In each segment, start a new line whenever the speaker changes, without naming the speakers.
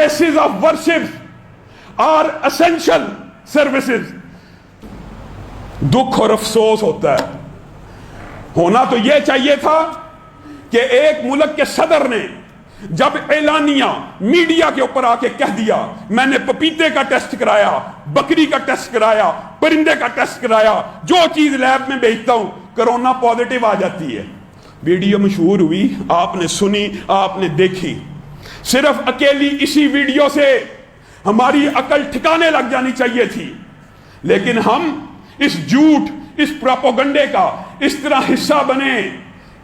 places of worship are essential services. दुख और अफसोस होता है। होना तो यह चाहिए था कि एक मुल्क के सदर ने जब एलानिया मीडिया के ऊपर आके कह दिया मैंने पपीते का टेस्ट कराया, बकरी का टेस्ट कराया, परिंदे का टेस्ट कराया, जो चीज लैब में भेजता हूं कोरोना पॉजिटिव आ जाती है। वीडियो मशहूर हुई, आपने सुनी, आपने देखी। सिर्फ अकेली इसी वीडियो से हमारी अकल ठिकाने लग जानी चाहिए थी, लेकिन हम इस झूठ, इस प्रोपेगेंडे का इस तरह हिस्सा बने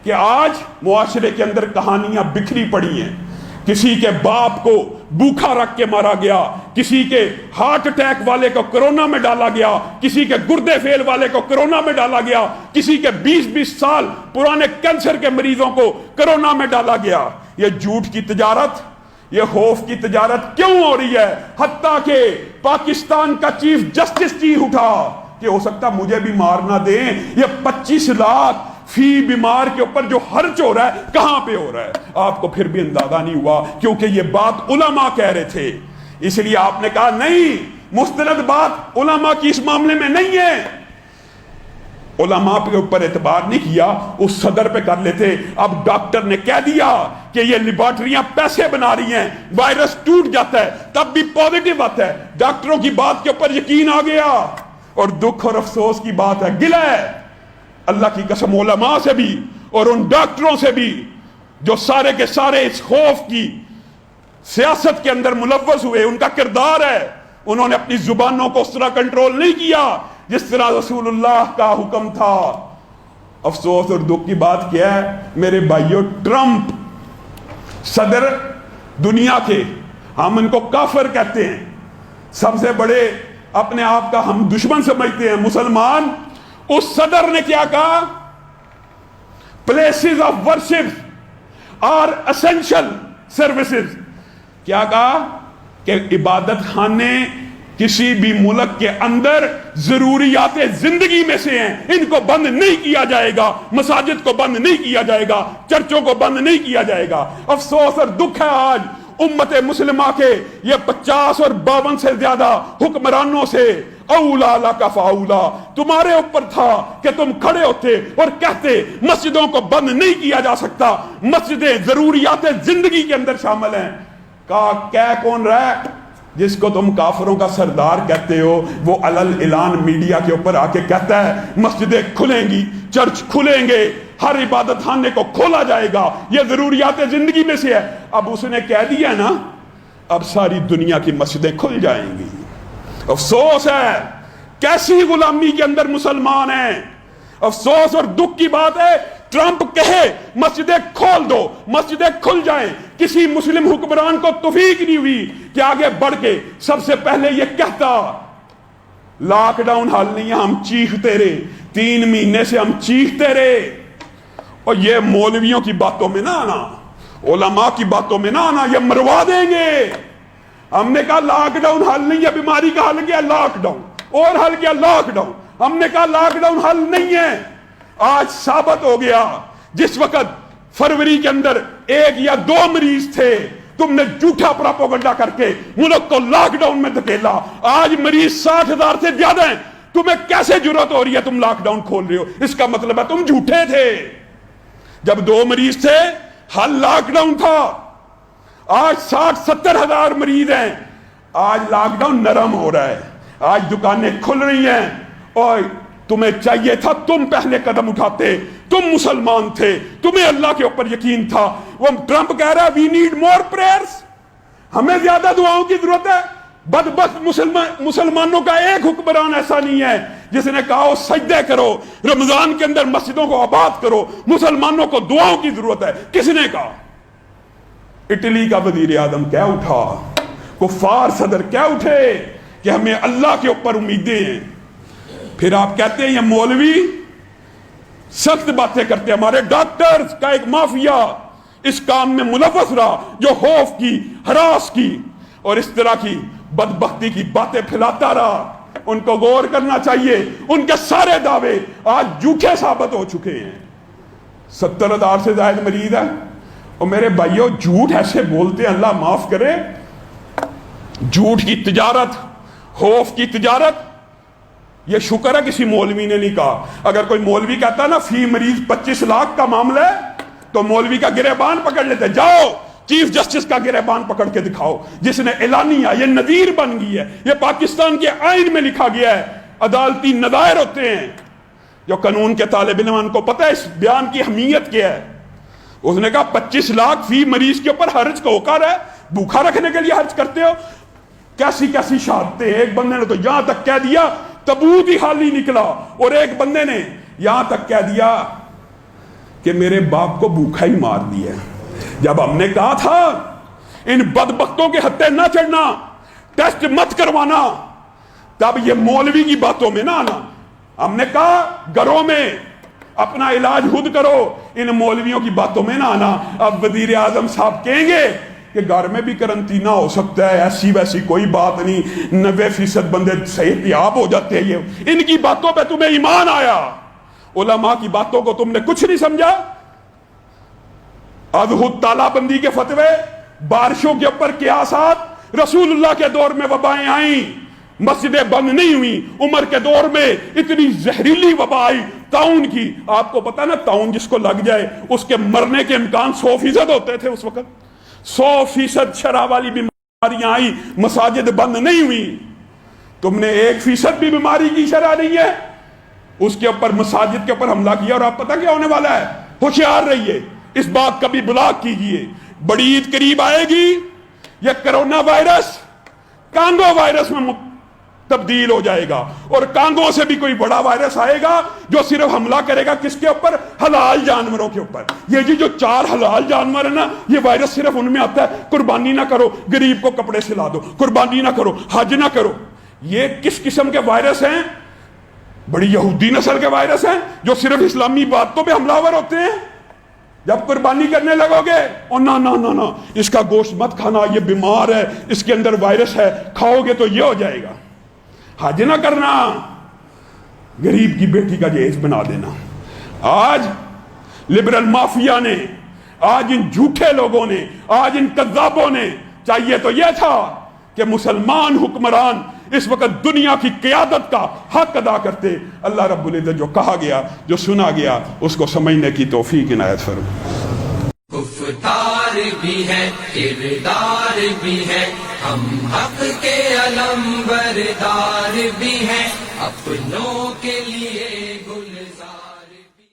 कि आज मुआशरे के अंदर कहानियां बिखरी पड़ी हैं। किसी के बाप को भूखा रख के मारा गया, किसी के हार्ट अटैक वाले को कोरोना में डाला गया, किसी के गुर्दे फेल वाले को कोरोना में डाला गया, किसी के 20-20 साल पुराने कैंसर के मरीजों को कोरोना में डाला गया। ये झूठ की तिजारत, ये खौफ की तिजारत क्यों हो रही है? हत्ता के पाकिस्तान का चीफ जस्टिस चीख उठा कि हो सकता मुझे भी मार ना दें। ये 25 लाख फी बीमार के ऊपर जो खर्च हो रहा है कहां पे हो रहा है? आपको फिर भी अंदाजा नहीं हुआ, क्योंकि ये बात उलमा कह रहे थे, इसलिए आपने कहा नहीं, मुस्तनद बात उलमा की इस मामले में नहीं है। उलमा के ऊपर एतबार नहीं किया, उस सदर पे कर लेते। अब डॉक्टर ने कह दिया कि ये लेबोरेटरियां पैसे बना रही हैं, वायरस टूट जाता है तब भी पॉजिटिव आता है। डॉक्टरों की बात के ऊपर यकीन आ गया, और दुख और अफसोस की बात है, गिला है अल्लाह की कसम उलमा से भी और उन डॉक्टरों से भी जो सारे के सारे इस खौफ की सियासत के अंदर मुलव्वस हुए। उनका किरदार है, उन्होंने अपनी जुबानों को उस तरह कंट्रोल नहीं किया जिस तरह रसूलुल्लाह का हुक्म था। अफसोस और दुख की बात क्या है मेरे भाइयों, ट्रंप सदर दुनिया के, हम इनको काफिर कहते हैं, सबसे बड़े अपने आप का हम दुश्मन समझते हैं मुसलमान। उस सदर ने क्या कहा? Places of worship are essential services. क्या कहा? कि इबादत खाने किसी भी मुल्क के अंदर जरूरियात जिंदगी में से हैं, इनको बंद नहीं किया जाएगा। मसाजिद को बंद नहीं किया जाएगा, चर्चों को बंद नहीं किया जाएगा। अफसोस और दुख है आज उम्मत मुस्लिमा के ये 50 और 52 से ज्यादा हुक्मरानों से औला ला का फाउला तुम्हारे ऊपर था कि तुम खड़े होते और कहते मस्जिदों को बंद नहीं किया जा सकता, मस्जिदें जरूरियात जिंदगी के अंदर शामिल हैं। का क्या कौन रहा है? जिसको तुम काफिरों का सरदार कहते हो, वो अलल ऐलान मीडिया के ऊपर आके कहता है मस्जिदें खुलेंगी, चर्च खुलेंगे, हर इबादत खाने को खोला जाएगा, ये जरूरियात जिंदगी में से है। अब उसने कह दिया ना, अब सारी दुनिया की मस्जिदें खुल जाएंगी। अफसोस है कैसी गुलामी के अंदर मुसलमान हैं। अफसोस और दुख की बात है ट्रंप कहे मस्जिदें खोल दो, मस्जिदें खुल जाएं, किसी मुस्लिम हुक्मरान को तौफीक नहीं हुई कि आगे बढ़ के सबसे पहले ये कहता लॉकडाउन हल नहीं है। हम चीखते रहे, 3 महीने से हम चीखते रहे, और ये मौलवियों की बातों में ना आना, उलमा की बातों में ना आना, ये मरवा देंगे। हमने कहा लॉकडाउन हल नहीं है, बीमारी का हल क्या? लॉकडाउन। और हल क्या? लॉकडाउन। हमने कहा लॉकडाउन हल नहीं है। आज साबित हो गया, जिस वक्त फरवरी के अंदर 1 या 2 मरीज थे, तुमने झूठा प्रोपेगेंडा करके मुल्क को लॉकडाउन में धकेला। आज मरीज 60,000 से ज्यादा हैं, तुम्हें कैसे जुर्रत हो रही है तुम लॉकडाउन खोल रहे हो? इसका मतलब है तुम झूठे थे। जब 2 मरीज थे हल लॉकडाउन था, आज 60-70 हजार मरीज हैं, आज लॉकडाउन नरम हो रहा है, आज दुकानें खुल रही हैं। और तुम्हें चाहिए था तुम पहले कदम उठाते, तुम मुसलमान थे, तुम्हें अल्लाह के ऊपर यकीन था। वो ट्रंप कह रहा है वी नीड मोर प्रेयर्स, हमें ज्यादा दुआओं की जरूरत है। बदबख्त मुसलमानों का एक हुक्मरान ऐसा नहीं है जिसने कहा सजदे करो, रमजान के अंदर मस्जिदों को आबाद करो, मुसलमानों को दुआओं की जरूरत है। किसने कहा? इटली का वजीर आजम क्या उठा, कुफार सदर क्या उठे कि हमें अल्लाह के ऊपर उम्मीदें हैं। फिर आप कहते हैं ये मौलवी सख्त बातें करते हैं, हमारे डॉक्टर्स का एक माफिया इस काम में मुलव्वस रहा जो खौफ की, हरास की और इस तरह की बदबख्ती की बातें फैलाता रहा। उनको गौर करना चाहिए, उनके सारे दावे आज झूठे साबित हो चुके हैं। 70,000 से ज्यादा मरीज है। और मेरे भाइयों झूठ ऐसे बोलते हैं, अल्लाह माफ करे, جھوٹ کی تجارت، خوف کی تجارت، یہ شکر ہے کسی مولوی نے نہیں کہا. اگر کوئی مولوی کہتا نا فی مریض 25 لاکھ کا معاملہ ہے تو مولوی کا گریبان پکڑ لیتے. جاؤ چیف جسٹس کا گریبان پکڑ کے دکھاؤ جس نے اعلانیہ، یہ نذیر بن گئی ہے، یہ پاکستان کے آئین میں لکھا گیا ہے. عدالتی نظائر ہوتے ہیں. جو قانون کے طالب علم کو پتہ ہے اس بیان کی اہمیت کیا ہے. اس نے کہا 25 لاکھ فی مریض کے اوپر حرج کا اوقار ہے، بھوکا رکھنے کے لیے حرج کرتے ہو. کیسی کیسی شہادتیں. ایک بندے نے تو یہاں تک کہہ دیا تبوت ہی خالی نکلا، اور ایک بندے نے یہاں تک کہہ دیا کہ میرے باپ کو بھوکا ہی مار دیا. جب ہم نے کہا تھا ان بدبختوں کے ہتھے نہ چڑھنا، ٹیسٹ مت کروانا، تب یہ مولوی کی باتوں میں نہ آنا. ہم نے کہا گھروں میں اپنا علاج خود کرو، ان مولویوں کی باتوں میں نہ آنا. اب وزیر اعظم صاحب کہیں گے کہ گھر میں بھی کرنٹینہ ہو سکتا ہے، ایسی ویسی کوئی بات نہیں، 90% بندے صحت یاب ہو جاتے ہیں. یہ ان کی باتوں پہ تمہیں ایمان آیا، علماء کی باتوں کو تم نے کچھ نہیں سمجھا. ادھوت تالا بندی کے فتوے، بارشوں کے اوپر قیاسات. رسول اللہ کے دور میں وبائیں آئیں، مسجدیں بند نہیں ہوئی. عمر کے دور میں اتنی زہریلی وبا آئی طاعون کی. آپ کو پتا نا طاعون جس کو لگ جائے اس کے مرنے کے امکان 100% ہوتے تھے اس وقت. 100% شرح والی بیماریاں آئی، مساجد بند نہیں ہوئی. تم نے 1% بھی بیماری کی شرح نہیں ہے، اس کے اوپر مساجد کے اوپر حملہ کیا. اور آپ پتہ کیا ہونے والا ہے؟ ہوشیار رہیے، اس بات کا بھی بلاک کیجئے. بڑی عید قریب آئے گی، یہ کرونا وائرس کانگو وائرس میں تبدیل ہو جائے گا، اور کانگو سے بھی کوئی بڑا وائرس آئے گا جو صرف حملہ کرے گا کس کے اوپر؟ حلال جانوروں کے اوپر. یہ جی جو 4 حلال جانور ہیں نا، یہ وائرس صرف ان میں آتا ہے. قربانی نہ کرو، غریب کو کپڑے سلا دو، قربانی نہ کرو، حج نہ کرو. یہ کس قسم کے وائرس ہیں؟ بڑی یہودی نسل کے وائرس ہیں جو صرف اسلامی باتوں پہ حملہ آور ہوتے ہیں. جب قربانی کرنے لگو گے اور نہ نہ نہ نہ اس کا گوشت مت کھانا، یہ بیمار ہے، اس کے اندر وائرس ہے، کھاؤ گے تو یہ ہو جائے گا. حج نہ کرنا، غریب کی بیٹی کا جہیز بنا دینا. آج لبرل مافیا نے، آج ان جھوٹے لوگوں نے، آج ان کذابوں نے، چاہیے تو یہ تھا کہ مسلمان حکمران اس وقت دنیا کی قیادت کا حق ادا کرتے. اللہ رب العزت جو کہا گیا، جو سنا گیا، اس کو سمجھنے کی توفیق عنایت فرمائے.
گفتار بھی ہے، کردار بھی ہے، ہم حق کے علم بردار بھی ہیں، اپنوں کے لیے